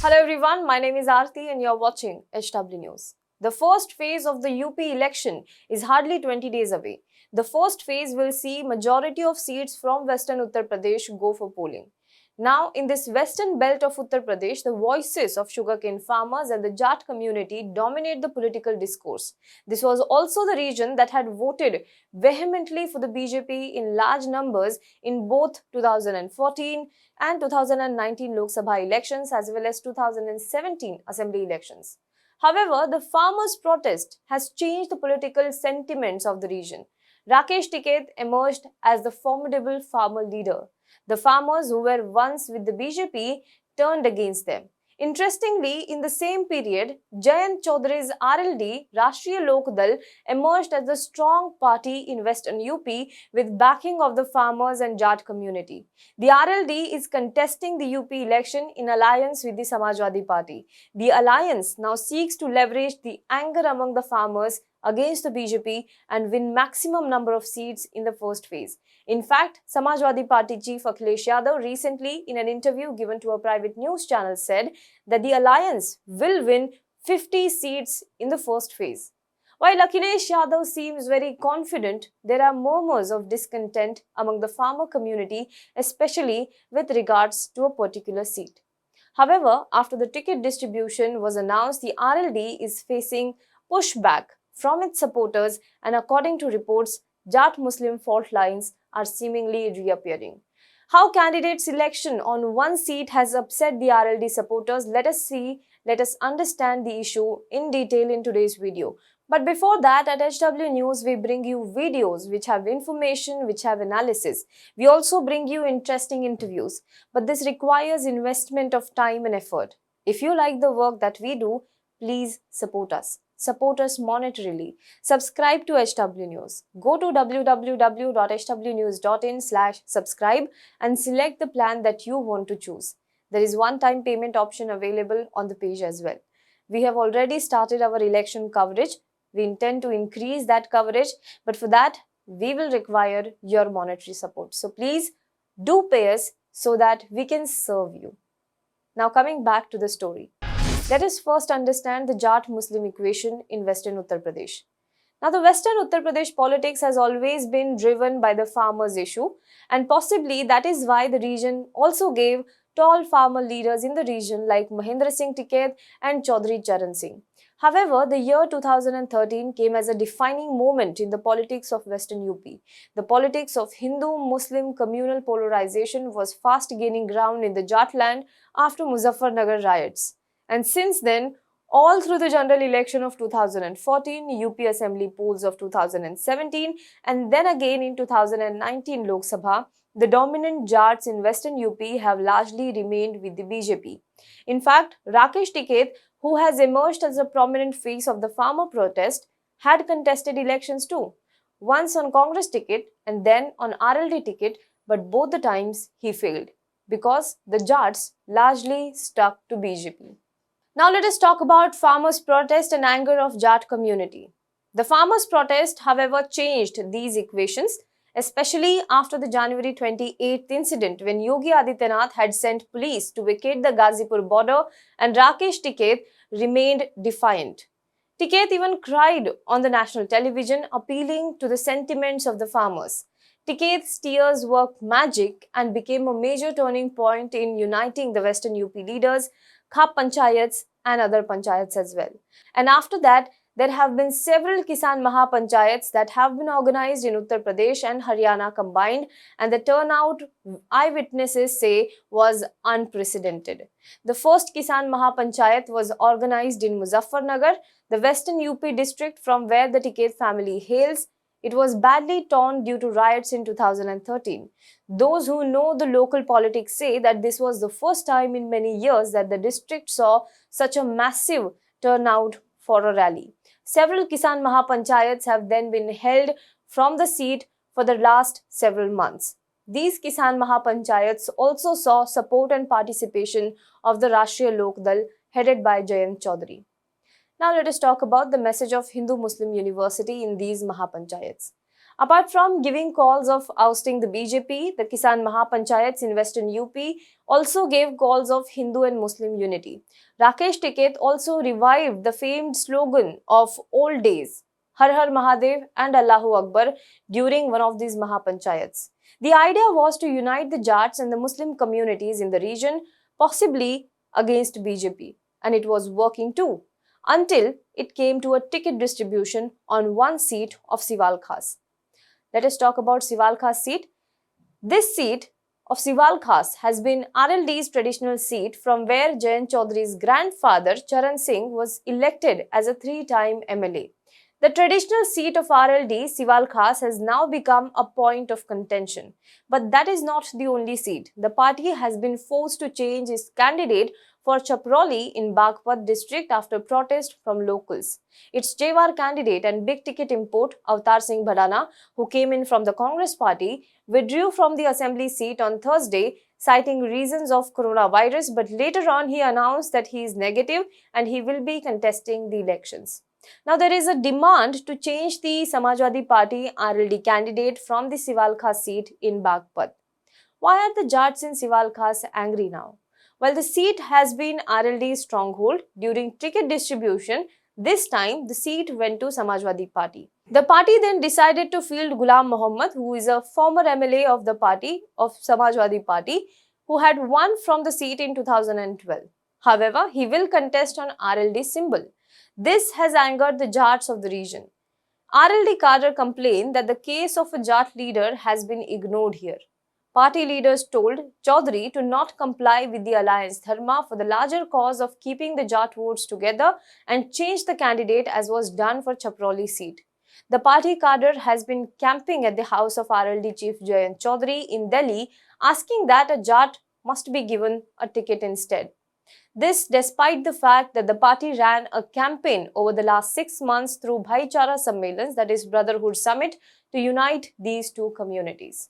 Hello everyone, my name is Aarti and you're watching HW News. The first phase of the UP election is hardly 20 days away. The first phase will see majority of seats from Western Uttar Pradesh go for polling. Now, in this western belt of Uttar Pradesh, the voices of sugarcane farmers and the Jat community dominate the political discourse. This was also the region that had voted vehemently for the BJP in large numbers in both 2014 and 2019 Lok Sabha elections as well as 2017 Assembly elections. However, the farmers' protest has changed the political sentiments of the region. Rakesh Tikait emerged as the formidable farmer leader. The farmers who were once with the BJP turned against them. Interestingly, in the same period, Jayant Chowdhury's RLD, Rashtriya Lok Dal, emerged as a strong party in Western UP with backing of the farmers and Jat community. The RLD is contesting the UP election in alliance with the Samajwadi party. The alliance now seeks to leverage the anger among the farmers against the BJP and win maximum number of seats in the first phase. In fact, Samajwadi Party chief Akhilesh Yadav recently in an interview given to a private news channel said that the alliance will win 50 seats in the first phase. While Akhilesh Yadav seems very confident, there are murmurs of discontent among the farmer community, especially with regards to a particular seat. However, after the ticket distribution was announced, the RLD is facing pushback from its supporters, and according to reports, Jat-Muslim fault lines are seemingly reappearing. How candidate selection on one seat has upset the RLD supporters, let us understand the issue in detail in today's video. But before that, at HW News, we bring you videos which have information, which have analysis. We also bring you interesting interviews. But this requires investment of time and effort. If you like the work that we do, please support us. Support us monetarily. Subscribe to HW News. Go to www.hwnews.in/subscribe and select the plan that you want to choose. There is one-time payment option available on the page as well. We have already started our election coverage. We intend to increase that coverage, but for that, we will require your monetary support. So please do pay us so that we can serve you. Now coming back to the story. Let us first understand the Jat-Muslim equation in Western Uttar Pradesh. Now, the Western Uttar Pradesh politics has always been driven by the farmers' issue, and possibly that is why the region also gave tall farmer leaders in the region like Mahendra Singh Tikait and Chowdhury Charan Singh. However, the year 2013 came as a defining moment in the politics of Western UP. The politics of Hindu-Muslim communal polarization was fast gaining ground in the Jat land after Muzaffarnagar riots. And since then, all through the general election of 2014, UP Assembly polls of 2017, and then again in 2019 Lok Sabha, the dominant Jats in Western UP have largely remained with the BJP. In fact, Rakesh Tikait, who has emerged as a prominent face of the farmer protest, had contested elections too, once on Congress ticket and then on RLD ticket, but both the times he failed because the Jats largely stuck to BJP. Now let us talk about farmers' protest and anger of Jat community. The farmers' protest, however, changed these equations, especially after the January 28th incident when Yogi Adityanath had sent police to vacate the Ghazipur border and Rakesh Tikait remained defiant. Tikait even cried on the national television appealing to the sentiments of the farmers. Tikait's tears worked magic and became a major turning point in uniting the Western UP leaders, Khap Panchayats and other panchayats as well. And after that, there have been several Kisan Mahapanchayats that have been organized in Uttar Pradesh and Haryana combined, and the turnout, eyewitnesses say, was unprecedented. The first Kisan Mahapanchayat was organized in Muzaffarnagar, the Western UP district from where the Tikait family hails. It was badly torn due to riots in 2013. Those who know the local politics say that this was the first time in many years that the district saw such a massive turnout for a rally. Several Kisan Mahapanchayats have then been held from the seat for the last several months. These Kisan Mahapanchayats also saw support and participation of the Rashtriya Lok Dal headed by Jayant Chowdhury. Now let us talk about the message of Hindu-Muslim University in these Mahapanchayats. Apart from giving calls of ousting the BJP, the Kisan Mahapanchayats in Western UP also gave calls of Hindu and Muslim unity. Rakesh Tikait also revived the famed slogan of old days, Har Har Mahadev and Allahu Akbar, during one of these Mahapanchayats. The idea was to unite the Jats and the Muslim communities in the region, possibly against BJP, and it was working too, until it came to a ticket distribution on one seat of Siwalkhas. Let us talk about Siwalkhas seat. This seat of Siwalkhas has been RLD's traditional seat, from where Jayant Chowdhury's grandfather Charan Singh was elected as a 3-time MLA. The traditional seat of RLD, Siwalkhas, has now become a point of contention. But that is not the only seat. The party has been forced to change its candidate for Chowdhury in Baghpat district after protest from locals. Its Jewar candidate and big ticket import, Avtar Singh Bhadana, who came in from the Congress party, withdrew from the assembly seat on Thursday, citing reasons of coronavirus, but later on he announced that he is negative and he will be contesting the elections. Now, there is a demand to change the Samajwadi party RLD candidate from the Siwalkhas seat in Baghpat. Why are the Jats in Siwalkhas angry now? Well, the seat has been RLD's stronghold. During ticket distribution, this time the seat went to Samajwadi party. The party then decided to field Ghulam Mohammed, who is a former MLA of the party of Samajwadi party, who had won from the seat in 2012. However, he will contest on RLD symbol. This has angered the Jats of the region. RLD cadre complained that the case of a Jat leader has been ignored here. Party leaders told Chowdhury to not comply with the alliance dharma for the larger cause of keeping the Jat votes together and change the candidate as was done for Chowdhury seat. The party cadre has been camping at the house of RLD chief Jayant Chowdhury in Delhi, asking that a Jat must be given a ticket instead. This despite the fact that the party ran a campaign over the last 6 months through Bhaichara Sammellans, that is Brotherhood Summit, to unite these two communities.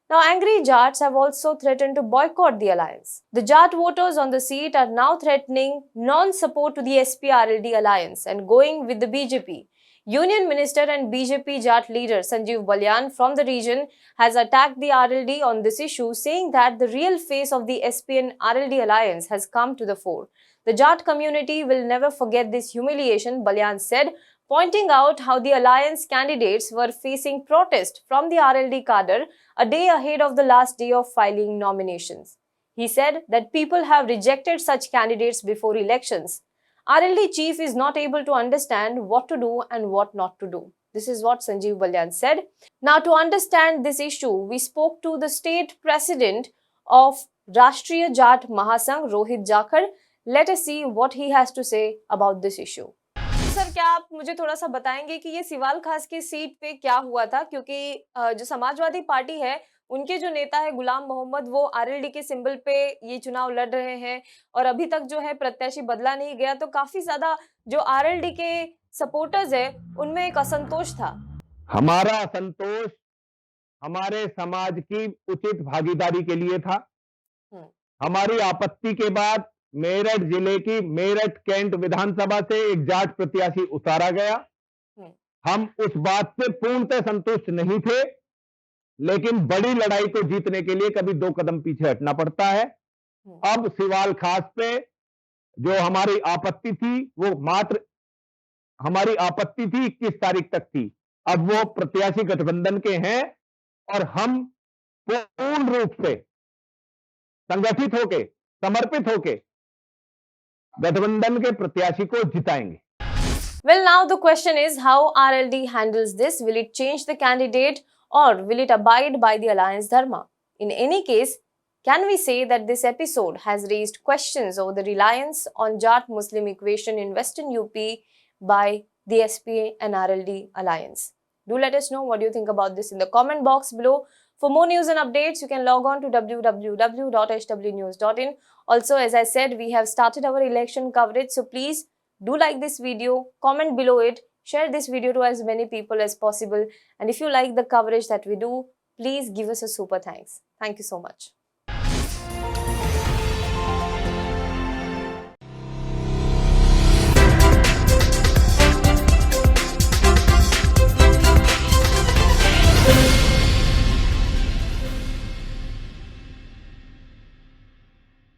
Now, angry Jats have also threatened to boycott the alliance. The Jat voters on the seat are now threatening non-support to the SP-RLD alliance and going with the BJP. Union Minister and BJP Jat leader Sanjeev Balyan from the region has attacked the RLD on this issue, saying that the real face of the SP and RLD alliance has come to the fore. The Jat community will never forget this humiliation, Balyan said, pointing out how the alliance candidates were facing protest from the RLD cadre a day ahead of the last day of filing nominations. He said that people have rejected such candidates before elections. RLD chief is not able to understand what to do and what not to do. This is what Sanjeev Balyan said. Now, to understand this issue, we spoke to the state president of Rashtriya Jat Mahasangh, Rohit Jakhar. Let us see what he has to say about this issue. Sir, क्या आप मुझे थोड़ा सा बताएंगे कि ये सिवालखास की seat पे क्या हुआ था, क्योंकि जो समाजवादी पार्टी है उनके जो नेता है गुलाम मोहम्मद, वो आरएलडी के सिंबल पे ये चुनाव लड़ रहे हैं और अभी तक जो है प्रत्याशी बदला नहीं गया, तो काफी ज्यादा जो आरएलडी के सपोर्टर्स है उनमें एक असंतोष था। हमारा असंतोष हमारे समाज की उचित भागीदारी के लिए था। हमारी आपत्ति के बाद मेरठ जिले की मेरठ कैंट विधानसभा से एक जाट प्रत्याशी उतारा गया। हम उस बात से पूर्णतः संतुष्ट नहीं थे, लेकिन बड़ी लड़ाई को जीतने के लिए कभी 2 कदम पीछे हटना पड़ता है। अब सिवालखास पे जो हमारी आपत्ति थी, वो मात्र हमारी आपत्ति थी 21 तारीख तक थी। अब वो प्रत्याशी गठबंधन के हैं और हम पूर्ण रूप से संगठित होके, समर्पित होके गठबंधन के प्रत्याशी को जिताएंगे। Well, now the question is how RLD handles this. Will it change the candidate or will it abide by the alliance dharma? In any case, can we say that this episode has raised questions over the reliance on Jat-Muslim equation in Western UP by the SP and RLD alliance? Do let us know what you think about this in the comment box below. For more news and updates, you can log on to www.hwnews.in. Also, as I said, we have started our election coverage, so please do like this video, comment below it, share this video to as many people as possible. And if you like the coverage that we do, please give us a super thanks. Thank you so much.